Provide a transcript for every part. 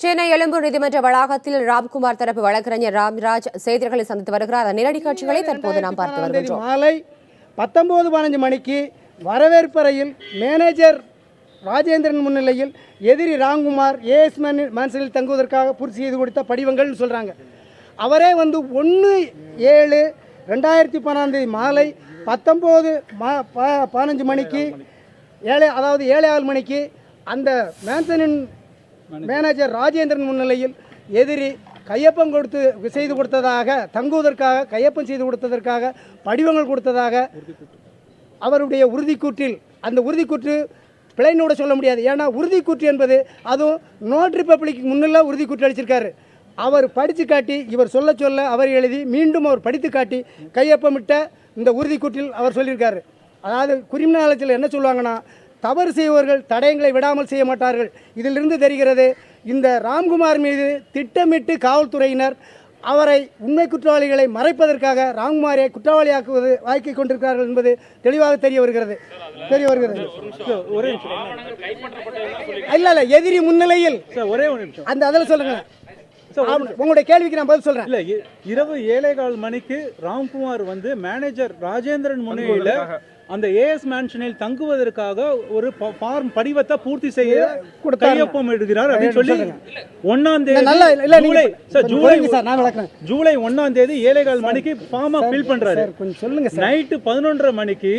சென்னை எழும்பூர் நீதிமன்ற வளாகத்தில் ராம்குமார் தரப்பு வழக்கறிஞர் ராம்ராஜ் செய்தியாளர்களை சந்தித்து வருகிறார். நேரடி காட்சிகளை தற்போது நாம் பார்த்து வருகிறோம். மாலை 19:15 மணிக்கு வரவேற்பறையில் மேனேஜர் ராஜேந்திரன் முன்னிலையில் எதிரி ராம்குமார் ஏஎஸ் மான்சனில் தங்குவதற்காக பூர்த்தி செய்து கொடுத்த படிவங்கள்னு சொல்கிறாங்க. அவரே 1/7/2014 மாலை 19:15 மணிக்கு 7:15 மணிக்கு அந்த மேன்சனின் மேனேஜர் ராஜேந்திரன் முன்னிலையில் எதிரி கையொப்பம் செய்து கொடுத்ததாக, தங்குவதற்காக கையொப்பம் செய்து கொடுத்ததற்காக படிவங்கள் கொடுத்ததாக அவருடைய உறுதிக்கூற்றில், அந்த உறுதிக்கூற்று பிளைனோட சொல்ல முடியாது. ஏன்னா உறுதிக்கூற்று என்பது அதுவும் நோட் ரிப்பப்ளிக் முன்னில் உறுதிக்கூற்று அளிச்சிருக்காரு. அவர் படித்து காட்டி, இவர் சொல்ல சொல்ல அவர் எழுதி மீண்டும் அவர் படித்து காட்டி கையொப்பமிட்ட இந்த உறுதிக்கூற்றில் அவர் சொல்லியிருக்காரு. அதாவது கிரிமினாலஜியில் என்ன சொல்லுவாங்கன்னா, தவறு செய்வர்கள் தடயங்களை விடாமல் செய்ய மாட்டார்கள். இதிலிருந்து தெரிகிறது இந்த ராம்குமார் மீது திட்டமிட்டு காவல்துறையினர் அவரை உண்மை குற்றவாளிகளை மறைப்பதற்காக ராம்குமாரை குற்றவாளியாக்குவது வாய்க்கை கொண்டிருக்கிறார்கள் என்பது தெளிவாக தெரிய வருகிறது. இல்ல எதிரி முன்னிலையில் அந்த அதில் சொல்லுங்க. உங்களுடைய கேள்விக்கு நான் பதில் சொல்றேன். இல்ல, இரவு 7:15 மணிக்கு ராம்குமார் மேனேஜர் ராஜேந்திரன் முன்னிலையில் அந்த ஏஎஸ் மேன்ஷனில் தங்குவதற்காக ஒரு ஃபார்ம் படிவத்தை பூர்த்தி செய்ய கையொப்பம் எடுக்கிறார் அப்படின்னு சொல்லி 1ஆம் தேதி ஜூலை 1ஆம் தேதி 7:15 மணிக்கு ஃபார்மை ஃபில் பண்றாரு. நைட்டு 11:30 மணிக்கு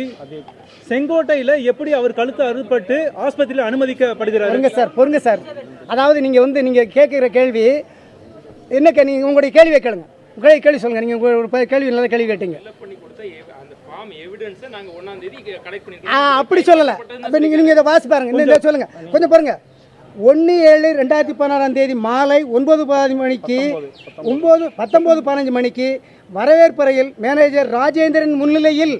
செங்கோட்டையில எப்படி அவர் கழுத்து அறுபட்டு ஆஸ்பத்திரியில் அனுமதிக்கப்படுகிறார். பொறுங்க சார். அதாவது நீங்க கேட்கிற கேள்வி என்ன, நீங்க உங்களுடைய கேள்வியை கேளுங்க. கேள்வி சொல்லுங்க. நீங்க ஒரு கேள்வி நல்ல கேள்வி கேட்டீங்க. அப்படி சொல்லல. நீங்க இதை வாசி பாருங்க, சொல்லுங்க, கொஞ்சம் பாருங்க. 1/7/2016 மாலை 19:15 மணிக்கு வரவேற்பறையில் மேனேஜர் ராஜேந்திரன் முன்னிலையில்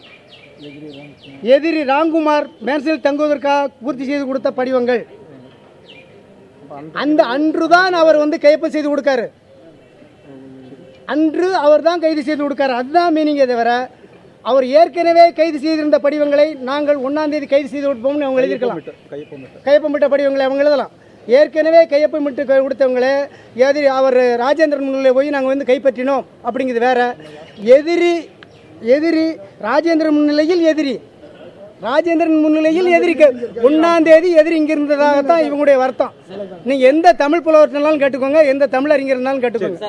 எதிரி ராம்குமார் மேன்சனில் தங்குவதற்காக பூர்த்தி செய்து கொடுத்த படிவங்கள். அந்த அன்றுதான் அவர் கையொப்பம் செய்து கொடுக்காரு. அன்று அவர் தான் கைது செய்து கொடுக்காரு. அதுதான் மீனிங். தவிர அவர் ஏற்கனவே கைது செய்திருந்த படிவங்களை நாங்கள் 1ஆம் தேதி கைது செய்து கொடுப்போம்னு அவங்க எழுதியிருக்கலாம். கையொப்பமிட்ட படிவங்களை அவங்க எழுதலாம். ஏற்கனவே கையொப்பமிட்டு கொடுத்தவங்களே எதிரி அவர் ராஜேந்திரன் முன்னிலையில் போய் நாங்கள் கைப்பற்றினோம் அப்படிங்கிறது வேற. எதிரி ராஜேந்திரன் முன்னிலையில் ராஜேந்திரன் முன்னிலையில் எதிரிக்கு 1ஆம் தேதி எதிரி இங்கே இருந்ததாகத்தான் இவங்களுடைய வருத்தம். நீங்கள் எந்த தமிழ் புலவர்னாலும் கேட்டுக்கோங்க, எந்த தமிழ் அறிஞர்னாலும் கேட்டுக்கோங்க.